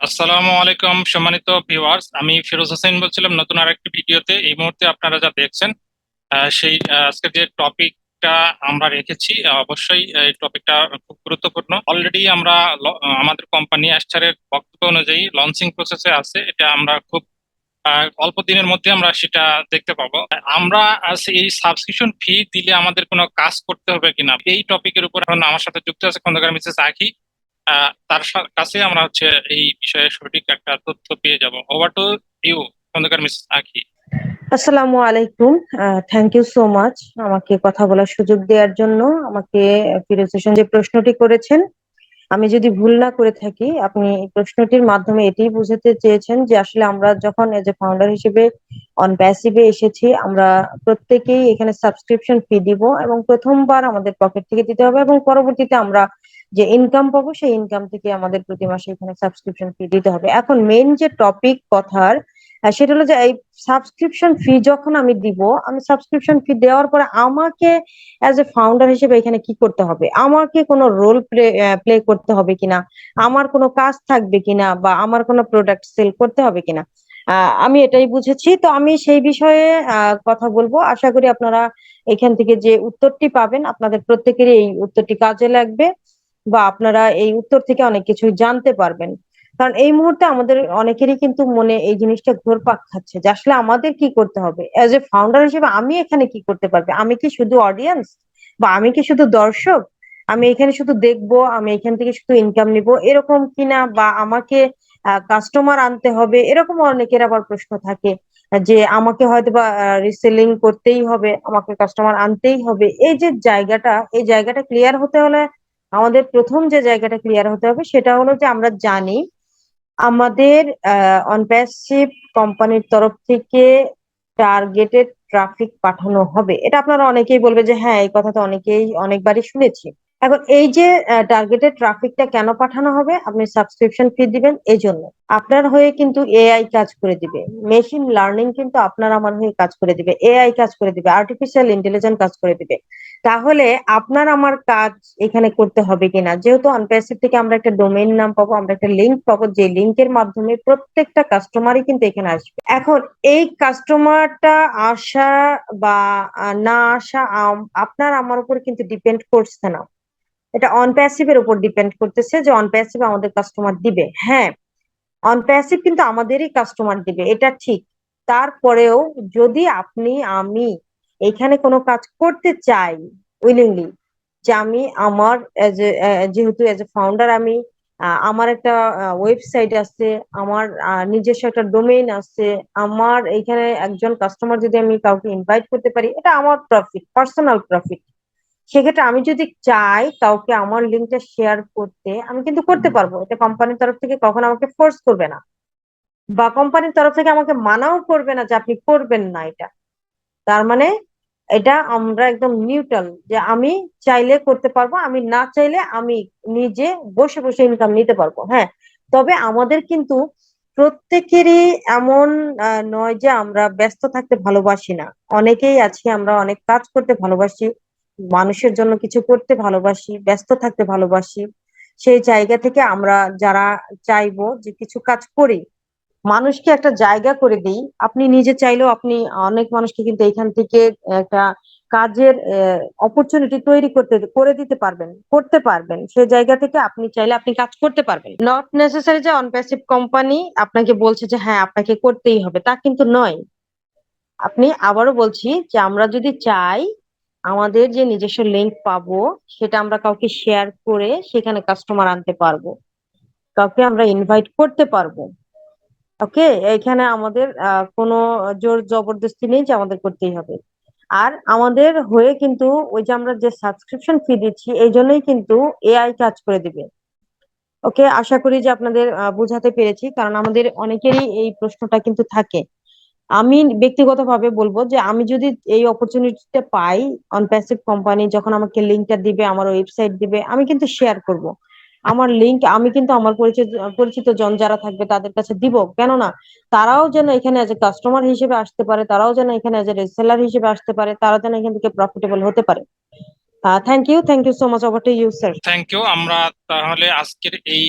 আসসালামু আলাইকুম সম্মানিত ভিউয়ার্স, আমি ফিরোজ হোসেন বলছিলাম নতুন আরেকটি ভিডিওতে। এই মুহূর্তে আপনারা যা দেখছেন সেই আজকে যে টপিকটা আমরা রেখেছি, অবশ্যই এই টপিকটা খুব গুরুত্বপূর্ণ। অলরেডি আমরা আমাদের কোম্পানি অ্যাস্টারের বক্তব্য অনুযায়ী লঞ্চিং প্রসেসে আছে। এটা আমরা খুব অল্প দিনের মধ্যে আমরা সেটা দেখতে পাবো। আমরা এই সাবস্ক্রিপশন ফি দিলে আমাদের কোনো কাজ করতে হবে কিনা, এই টপিকের উপর এখন আমার সাথে যুক্ত আছে খন্দকার মিসেস আখি। তার কাছে আমরা এই বিষয়ে সঠিক একটা তথ্য পেয়ে যাব। Over to you, Khandakar Mrs Akhi. আসসালামু আলাইকুম। থ্যাংক ইউ সো মাচ আমাকে কথা বলার সুযোগ দেওয়ার জন্য। আমাকে ফিরোজ হোসেন যে প্রশ্নটি করেছেন, আমি যদি ভুল না করে থাকি, আপনি এই প্রশ্নটির মাধ্যমে এটাই বুঝাতে চেয়েছেন যে আসলে আমরা যখন এজ এ ফাউন্ডার হিসেবে অন প্যাসিভে এসেছি, আমরা প্রত্যেকেই এখানে সাবস্ক্রিপশন ফি দিব এবং প্রথমবার আমাদের পকেট থেকে দিতে হবে এবং পরবর্তীতে আমরা যে ইনকাম পাবো সেই ইনকাম থেকে আমাদের প্রতি মাসে এখানে সাবস্ক্রিপশন ফি দিতে হবে। এখন মেইন যে টপিক কথার, সেটা হলো যে এই সাবস্ক্রিপশন ফি যখন আমি দিব, আমি সাবস্ক্রিপশন ফি দেওয়ার পরে আমাকে অ্যাজ এ ফাউন্ডার হিসেবে এখানে কি করতে হবে, আমাকে কোনো রোল প্লে করতে হবে কিনা, আমার কোনো কাজ থাকবে কিনা, বা আমার কোনো প্রোডাক্ট সেল করতে হবে কিনা, আমি এটাই বুঝেছি। তো আমি সেই বিষয়ে কথা বলবো। আশা করি আপনারা এখান থেকে যে উত্তরটি পাবেন, আপনাদের প্রত্যেকেরই এই উত্তরটি কাজে লাগবে বা আপনারা এই উত্তর থেকে অনেক কিছু জানতে পারবেন। কারণ এই মুহূর্তে আমাদের অনেকেরই কিন্তু মনে এই জিনিসটা ঘুরপাক খাচ্ছে যে আসলে আমাদের কি করতে হবে এজ এ ফাউন্ডার হিসেবে, আমি এখানে কি করতে পারবে, আমি কি শুধু অডিয়েন্স বা আমি কি শুধু দর্শক, আমি এখানে শুধু দেখবো, আমি এখান থেকে শুধু ইনকাম নিব এরকম কিনা, বা আমাকে কাস্টমার আনতে হবে, এরকম অনেকের আবার প্রশ্ন থাকে যে আমাকে হয়তো বা রিসেলিং করতেই হবে, আমাকে কাস্টমার আনতেই হবে। এই জায়গাটা ক্লিয়ার হতে হলে আমাদের প্রথম যে জায়গাটা ক্লিয়ার হতে হবে সেটা হলো যে আমরা জানি আমাদের অনপ্যাসিভ কোম্পানির তরফ থেকে টার্গেটেড ট্রাফিক পাঠানো হবে। এটা আপনারা অনেকেই বলবে যে হ্যাঁ, এই কথা তো অনেকেই অনেকবারই শুনেছি। এখন এই যে টার্গেটেড ট্রাফিকটা কেন পাঠানো হবে, আপনি সাবস্ক্রিপশন ফি দিবেন এই জন্য। আপনার হয়ে কিন্তু এআই কাজ করে দিবে, মেশিন লার্নিং কিন্তু আপনার আমার হয়ে কাজ করে দিবে, এআই কাজ করে দিবে, আর্টিফিশিয়াল ইন্টেলিজেন্স কাজ করে দিবে। তাহলে আপনার আমার কাজ এখানে করতে হবে কিনা, যেহেতু অনপ্যাসিভ থেকে আমরা একটা ডোমেইন নাম পাবো, আমরা একটা লিঙ্ক পাবো, যে লিঙ্কের মাধ্যমে প্রত্যেকটা কাস্টমারই কিন্তু এখানে আসবে। এখন এই কাস্টমারটা আসা বা না আসা আপনার আমার উপর কিন্তু ডিপেন্ড করছে না, এটা অনপ্যাসিভ এর উপর ডিপেন্ড করতেছে যে অনপ্যাসিভ আমাদের কাস্টমার দিবে। হ্যাঁ, অনপ্যাসিভ কিন্তু আমাদেরই কাস্টমার দিবে, এটা ঠিক। তারপরেও যদি আপনি আমি এখানে কোনো কাজ করতে চাই উইলিংলি, যে আমি আমার যেহেতু এজ এ ফাউন্ডার আমি আমার একটা ওয়েবসাইট আছে, আমার নিজস্ব একটা ডোমেইন আছে, আমার এখানে একজন কাস্টমার যদি আমি কাউকে ইনভাইট করতে পারি, এটা আমার প্রফিট, পার্সোনাল প্রফিট। সেক্ষেত্রে আমি যদি চাই কাউকে আমার লিঙ্কটা শেয়ার করতে, আমি কিন্তু করতে পারবো। এটা কোম্পানির তরফ থেকে কখনো আমাকে ফোর্স করবে না, বা কোম্পানির তরফ থেকে আমাকে মানাও করবে না যে আপনি করবেন না এটা। তার মানে এটা আমরা একদম নিউট্রাল, যে আমি চাইলে করতে পারবো, আমি না চাইলে আমি নিজে বসে বসে ইনকাম নিতে পারবো। হ্যাঁ, তবে আমাদের কিন্তু প্রত্যেকেরই এমন নয় যে আমরা ব্যস্ত থাকতে ভালোবাসি না। অনেকেই আছি আমরা অনেক কাজ করতে ভালোবাসি, মানুষের জন্য কিছু করতে ভালোবাসি, ব্যস্ত থাকতে ভালোবাসি। সেই জায়গা থেকে আমরা যারা চাইবো যে কিছু কাজ করি, মানুষকে একটা জায়গা করে দিই, আপনি নিজে চাইলেও আপনি অনেক মানুষকে কিন্তু এখান থেকে একটা কাজের অপরচুনিটি তৈরি করে দিতে পারবেন, করতে পারবেন। সেই জায়গা থেকে আপনি চাইলে আপনি কাজ করতে পারবেন। নট নেসেসারি যে অনপ্যাসিভ কোম্পানি আপনাকে বলছে যে হ্যাঁ আপনাকে করতেই হবে, তা কিন্তু নয়। আপনি, আবারও বলছি, যে আমরা যদি চাই আমাদের যে নিজস্ব লিঙ্ক পাবো সেটা আমরা কাউকে শেয়ার করে সেখানে কাস্টমার আনতে পারবো, কাউকে আমরা ইনভাইট করতে পারবো। ওকে, এখানে আমাদের কোনো জোর জবরদস্তি নেই যে আমাদের করতেই হবে। আর আমাদের হয়ে কিন্তু ওই যে আমরা যে সাবস্ক্রিপশন ফি দিচ্ছি এই জন্যই কিন্তু এআই কাজ করে দিবে। ওকে, আশা করি যে আপনাদের বোঝাতে পেরেছি, কারণ আমাদের অনেকেরই এই প্রশ্নটা কিন্তু থাকে। আমি ব্যক্তিগতভাবে বলবো যে আমি যদি এই অপরচুনিটিটা পাই, অনপ্যাসিভ কোম্পানি যখন আমাকে লিঙ্কটা দিবে, আমার ওয়েবসাইট দিবে, আমি কিন্তু শেয়ার করব। আমার লিঙ্ক আমি কিন্তু আমার পরিচিত পরিচিত জন যারা থাকবে তাদের কাছে দিব, কেননা তারাও যেন এখানে এজ এ কাস্টমার হিসেবে আসতে পারে, তারাও যেন এখানে এজ এ রিসেলার হিসেবে আসতে পারে, তারা যেন এখান থেকে প্রফিটেবল হতে পারে। Thank you so much. Over to you sir. Thank you. আমরা তাহলে আজকের এই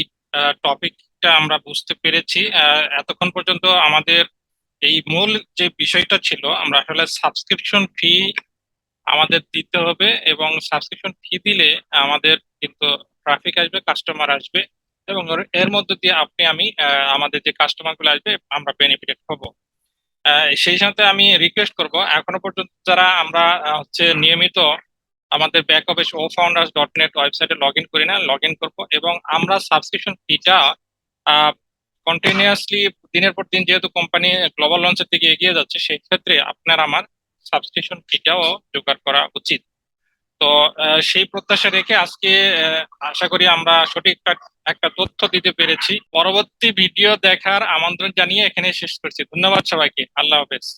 টপিক টপিকটা আমরা বুঝতে পেরেছি। এতক্ষণ পর্যন্ত আমাদের এই মূল যে বিষয়টা ছিল, আমরা আসলে সাবস্ক্রিপশন ফি আমাদের দিতে হবে, এবং সাবস্ক্রিপশন ফি দিলে আমাদের কিন্তু ট্রাফিক আসবে, কাস্টমার আসবে, এবং এর মধ্যে দিয়ে আপনি আমি আমাদের যে কাস্টমার গুলো আসবে আমরা বেনিফিটেড হব। সেই সাথে আমি রিকোয়েস্ট করব, এখনো পর্যন্ত যারা আমরা হচ্ছে নিয়মিত আমাদের ব্যাক অফিস OFounders.net ওয়েবসাইটে লগ ইন করি না, লগ ইন করবো, এবং আমরা সাবস্ক্রিপশন ফিটা কন্টিনিউয়াসলি দিনের পর দিন, যেহেতু কোম্পানি গ্লোবাল লঞ্চের দিকে এগিয়ে যাচ্ছে, সেই ক্ষেত্রে আপনার আমার সাবস্ক্রিপশন ফিটাও জোগাড় করা উচিত। তো সেই প্রত্যাশা রেখে আজকে আশা করি আমরা সঠিক একটা তথ্য দিতে পেরেছি। পরবর্তী ভিডিও দেখার আমন্ত্রণ জানিয়ে এখানে শেষ করছি। ধন্যবাদ সবাইকে। আল্লাহ হাফেজ।